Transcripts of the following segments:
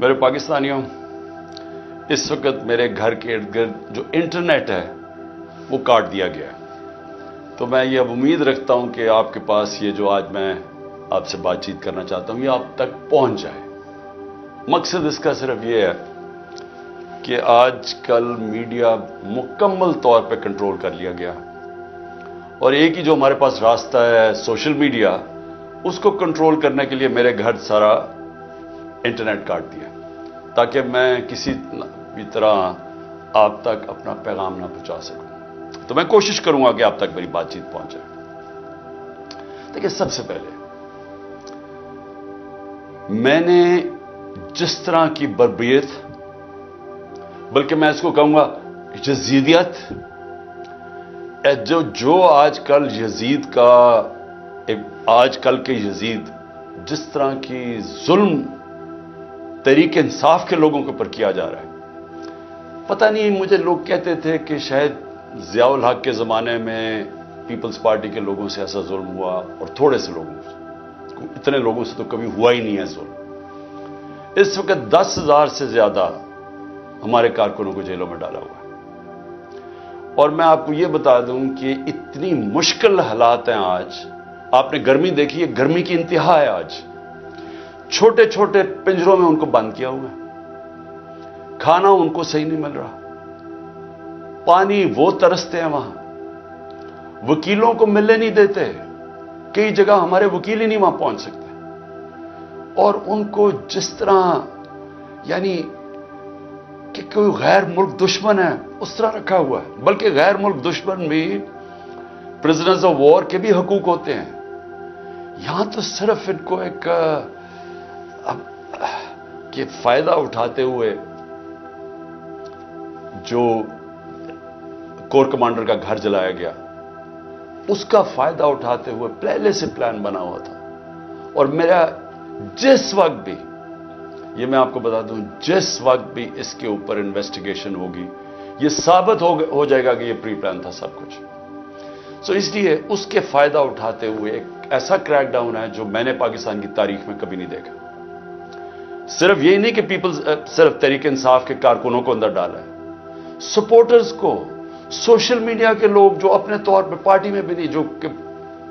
میرے پاکستانیوں، اس وقت میرے گھر کے ارد گرد جو انٹرنیٹ ہے وہ کاٹ دیا گیا ہے، تو میں یہ اب امید رکھتا ہوں کہ آپ کے پاس یہ جو آج میں آپ سے بات چیت کرنا چاہتا ہوں یہ آپ تک پہنچ جائے۔ مقصد اس کا صرف یہ ہے کہ آج کل میڈیا مکمل طور پہ کنٹرول کر لیا گیا، اور ایک ہی جو ہمارے پاس راستہ ہے سوشل میڈیا، اس کو کنٹرول کرنے کے لیے میرے گھر سارا انٹرنیٹ کاٹ دیا تاکہ میں کسی بھی طرح آپ تک اپنا پیغام نہ پہنچا سکوں۔ تو میں کوشش کروں گا کہ آپ تک میری بات چیت پہنچے۔ دیکھیے، سب سے پہلے میں نے جس طرح کی بربریت، بلکہ میں اس کو کہوں گا یزیدیت، جو آج کل یزید کا، آج کل کے یزید جس طرح کی ظلم تحریک انصاف کے لوگوں کے اوپر کیا جا رہا ہے، پتہ نہیں، مجھے لوگ کہتے تھے کہ شاید ضیاء الحق کے زمانے میں پیپلز پارٹی کے لوگوں سے ایسا ظلم ہوا، اور تھوڑے سے لوگوں سے، اتنے لوگوں سے تو کبھی ہوا ہی نہیں ہے ظلم۔ اس وقت 10,000 سے زیادہ ہمارے کارکنوں کو جیلوں میں ڈالا ہوا ہے، اور میں آپ کو یہ بتا دوں کہ اتنی مشکل حالات ہیں آج۔ آپ نے گرمی دیکھی ہے، گرمی کی انتہا ہے آج۔ چھوٹے چھوٹے پنجروں میں ان کو بند کیا ہوا ہے، کھانا ان کو صحیح نہیں مل رہا، پانی وہ ترستے ہیں وہاں، وکیلوں کو ملنے نہیں دیتے، کئی جگہ ہمارے وکیل ہی نہیں وہاں پہنچ سکتے، اور ان کو جس طرح یعنی کہ کوئی غیر ملک دشمن ہے اس طرح رکھا ہوا ہے۔ بلکہ غیر ملک دشمن بھی پرزنرز آف وار کے بھی حقوق ہوتے ہیں، یہاں تو صرف ان کو ایک کہ فائدہ اٹھاتے ہوئے جو کور کمانڈر کا گھر جلایا گیا، اس کا فائدہ اٹھاتے ہوئے پہلے سے پلان بنا ہوا تھا۔ اور میرا جس وقت بھی، یہ میں آپ کو بتا دوں، جس وقت بھی اس کے اوپر انویسٹیگیشن ہوگی یہ ثابت ہو جائے گا کہ یہ پری پلان تھا سب کچھ۔ سو اس لیے اس کے فائدہ اٹھاتے ہوئے ایک ایسا کریک ڈاؤن ہے جو میں نے پاکستان کی تاریخ میں کبھی نہیں دیکھا۔ صرف یہی نہیں کہ صرف تحریک انصاف کے کارکنوں کو اندر ڈالا ہے، سپورٹرز کو، سوشل میڈیا کے لوگ جو اپنے طور پہ پارٹی میں بھی نہیں، جو کہ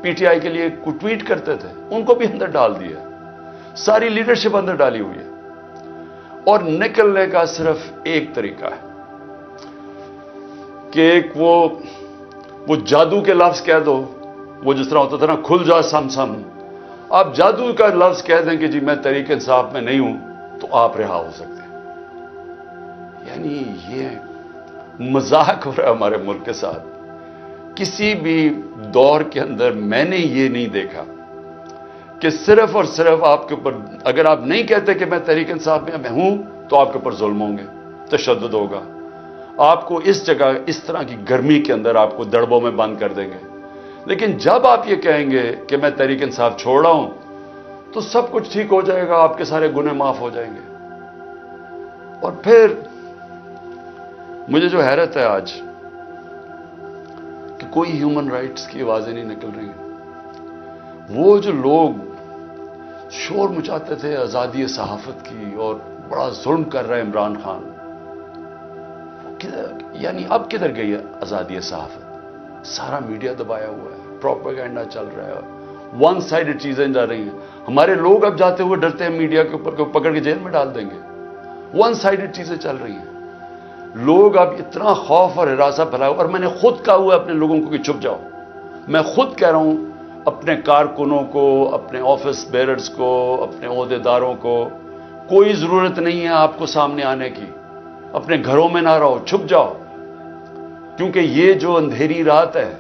پی ٹی آئی کے لیے ٹویٹ کرتے تھے، ان کو بھی اندر ڈال دیا، ساری لیڈرشپ اندر ڈالی ہوئی ہے۔ اور نکلنے کا صرف ایک طریقہ ہے کہ ایک وہ جادو کے لفظ کہہ دو، وہ جس طرح ہوتا تھا نا، کھل جا سم سم، آپ جادو کا لفظ کہہ دیں کہ جی میں تحریک انصاف میں نہیں ہوں، تو آپ رہا ہو سکتے ہیں۔ یعنی یہ مذاق ہو رہا ہے ہمارے ملک کے ساتھ۔ کسی بھی دور کے اندر میں نے یہ نہیں دیکھا کہ صرف اور صرف آپ کے اوپر، اگر آپ نہیں کہتے کہ میں تحریک انصاف میں ہوں، تو آپ کے اوپر ظلم ہوں گے، تشدد ہوگا، آپ کو اس جگہ اس طرح کی گرمی کے اندر آپ کو دڑبوں میں بند کر دیں گے۔ لیکن جب آپ یہ کہیں گے کہ میں تحریک انصاف چھوڑ رہا ہوں، تو سب کچھ ٹھیک ہو جائے گا، آپ کے سارے گناہ معاف ہو جائیں گے۔ اور پھر مجھے جو حیرت ہے آج کہ کوئی ہیومن رائٹس کی آوازیں نہیں نکل رہی ہیں۔ وہ جو لوگ شور مچاتے تھے آزادی صحافت کی اور بڑا ظلم کر رہا ہے عمران خان، یعنی اب کدھر گئی ہے آزادی صحافت؟ سارا میڈیا دبایا ہوا ہے، پروپیگنڈا چل رہا ہے، ون سائیڈڈ چیزیں جا رہی ہیں۔ ہمارے لوگ اب جاتے ہوئے ڈرتے ہیں میڈیا کے اوپر کہ پکڑ کے جیل میں ڈال دیں گے، ون سائیڈڈ چیزیں چل رہی ہیں۔ لوگ اب اتنا خوف اور ہراساں پھیلایا، اور میں نے خود کہا ہوا ہے اپنے لوگوں کو کہ چھپ جاؤ۔ میں خود کہہ رہا ہوں اپنے کارکنوں کو، اپنے آفس بیررز کو، اپنے عہدیداروں کو، کوئی ضرورت نہیں ہے آپ کو سامنے آنے کی، اپنے گھروں میں نہ رہو، چھپ جاؤ، کیونکہ یہ جو اندھیری رات ہے،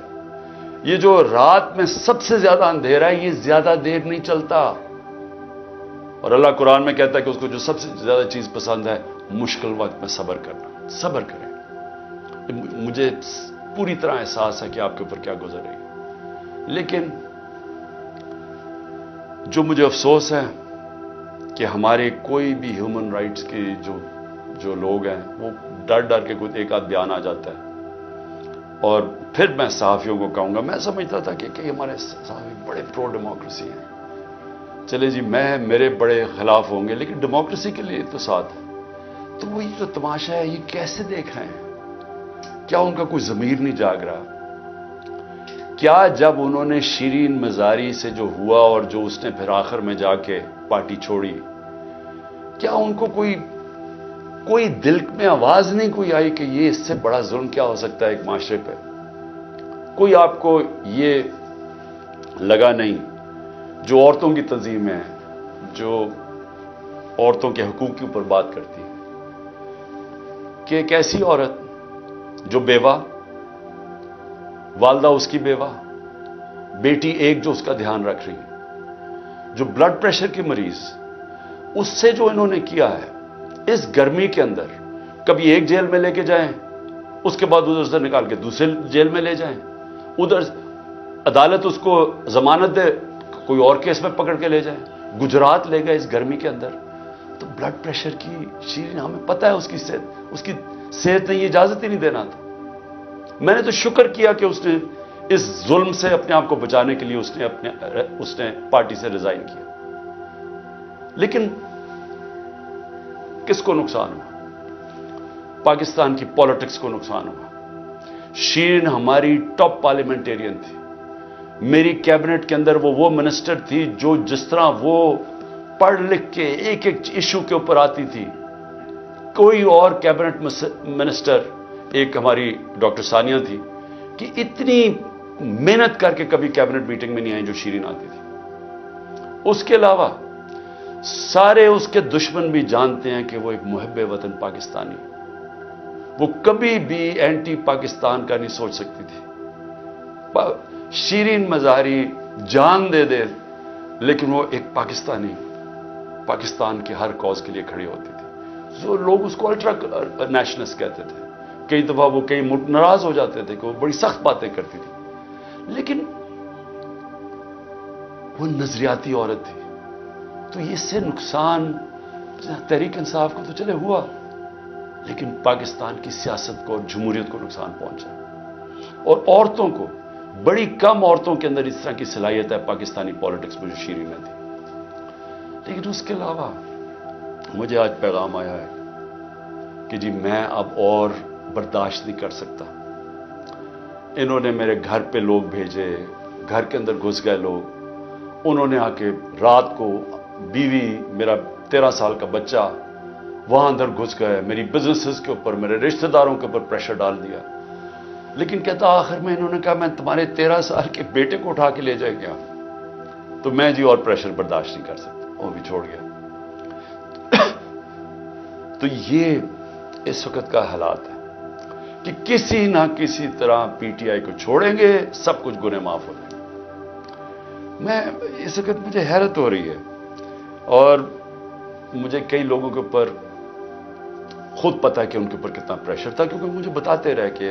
یہ جو رات میں سب سے زیادہ اندھیرا ہے، یہ زیادہ دیر نہیں چلتا۔ اور اللہ قرآن میں کہتا ہے کہ اس کو جو سب سے زیادہ چیز پسند ہے، مشکل وقت میں صبر کرنا۔ صبر کریں۔ مجھے پوری طرح احساس ہے کہ آپ کے اوپر کیا گزر رہی ہے، لیکن جو مجھے افسوس ہے کہ ہمارے کوئی بھی ہیومن رائٹس کے جو لوگ ہیں، وہ ڈر ڈر کے کوئی ایک آدھ بیان آ جاتا ہے، اور پھر میں صحافیوں کو کہوں گا، میں سمجھتا تھا کہ ہمارے صحافی بڑے پرو ڈیموکریسی ہیں، چلے جی میرے بڑے خلاف ہوں گے لیکن ڈیموکریسی کے لیے تو ساتھ ہے. تو وہ یہ جو تماشا ہے یہ کیسے دیکھ رہے ہیں؟ کیا ان کا کوئی ضمیر نہیں جاگ رہا؟ کیا جب انہوں نے شیرین مزاری سے جو ہوا اور جو اس نے پھر آخر میں جا کے پارٹی چھوڑی، کیا ان کو کوئی دل میں آواز نہیں کوئی آئی کہ یہ اس سے بڑا ظلم کیا ہو سکتا ہے ایک معاشرے پہ؟ کوئی آپ کو یہ لگا نہیں جو عورتوں کی تنظیم ہے، جو عورتوں کے حقوق کے اوپر بات کرتی ہے، کہ ایک ایسی عورت جو بیوہ، والدہ اس کی بیوہ، بیٹی ایک جو اس کا دھیان رکھ رہی ہے، جو بلڈ پریشر کی مریض، اس سے جو انہوں نے کیا ہے اس گرمی کے اندر، کبھی ایک جیل میں لے کے جائیں، اس کے بعد ادھر سے نکال کے دوسرے جیل میں لے جائیں، ادھر عدالت اس کو ضمانت دے، کوئی اور کیس میں پکڑ کے لے جائیں، گجرات لے گئے اس گرمی کے اندر. تو بلڈ پریشر کی شیرین، ہمیں پتہ ہے اس کی صحت نے یہ اجازت ہی نہیں دینا تھا. میں نے تو شکر کیا کہ اس نے اس ظلم سے اپنے آپ کو بچانے کے لیے اس نے پارٹی سے ریزائن کیا. لیکن کس کو نقصان ہوا؟ پاکستان کی پالیٹکس کو نقصان ہوا. شیرین ہماری ٹاپ پارلیمنٹیرین تھی. میری کیبنٹ کے اندر وہ منسٹر تھی جو جس طرح وہ پڑھ لکھ کے ایک ایک ایشو کے اوپر آتی تھی، کوئی اور کیبنٹ منسٹر، ایک ہماری ڈاکٹر ثانیہ تھی کہ اتنی محنت کر کے کبھی کیبنٹ میٹنگ میں نہیں آئی جو شیرین آتی تھی. اس کے علاوہ سارے اس کے دشمن بھی جانتے ہیں کہ وہ ایک محب وطن پاکستانی، وہ کبھی بھی اینٹی پاکستان کا نہیں سوچ سکتی تھی. شیرین مزاری جان دے دے لیکن وہ ایک پاکستان کے ہر کاز کے لیے کھڑی ہوتی تھی. جو لوگ اس کو الٹرا نیشنلسٹ کہتے تھے، کئی دفعہ وہ کئی ناراض ہو جاتے تھے کہ وہ بڑی سخت باتیں کرتی تھی، لیکن وہ نظریاتی عورت تھی. تو اس سے نقصان تحریک انصاف کو تو چلے ہوا، لیکن پاکستان کی سیاست کو اور جمہوریت کو نقصان پہنچا. اور عورتوں کو، بڑی کم عورتوں کے اندر اس طرح کی صلاحیت ہے پاکستانی پالیٹکس میں جو شیرین میں تھی. لیکن اس کے علاوہ مجھے آج پیغام آیا ہے کہ جی میں اب اور برداشت نہیں کر سکتا. انہوں نے میرے گھر پہ لوگ بھیجے، گھر کے اندر گھس گئے لوگ، انہوں نے آ کے رات کو بیوی، میرا 13 سال کا بچہ وہاں اندر گھس گئے، میری بزنسز کے اوپر، میرے رشتہ داروں کے اوپر پریشر ڈال دیا. لیکن کہتا آخر میں انہوں نے کہا میں تمہارے 13 سال کے بیٹے کو اٹھا کے لے جائیں گے. تو میں جی اور پریشر برداشت نہیں کر سکتا، وہ بھی چھوڑ گیا. تو یہ اس وقت کا حالات ہے کہ کسی نہ کسی طرح پی ٹی آئی کو چھوڑیں گے، سب کچھ گناہ معاف ہو جائیں گے. میں اس وقت مجھے حیرت ہو رہی ہے، اور مجھے کئی لوگوں کے اوپر خود پتا ہے کہ ان کے اوپر کتنا پریشر تھا، کیونکہ مجھے بتاتے رہے کہ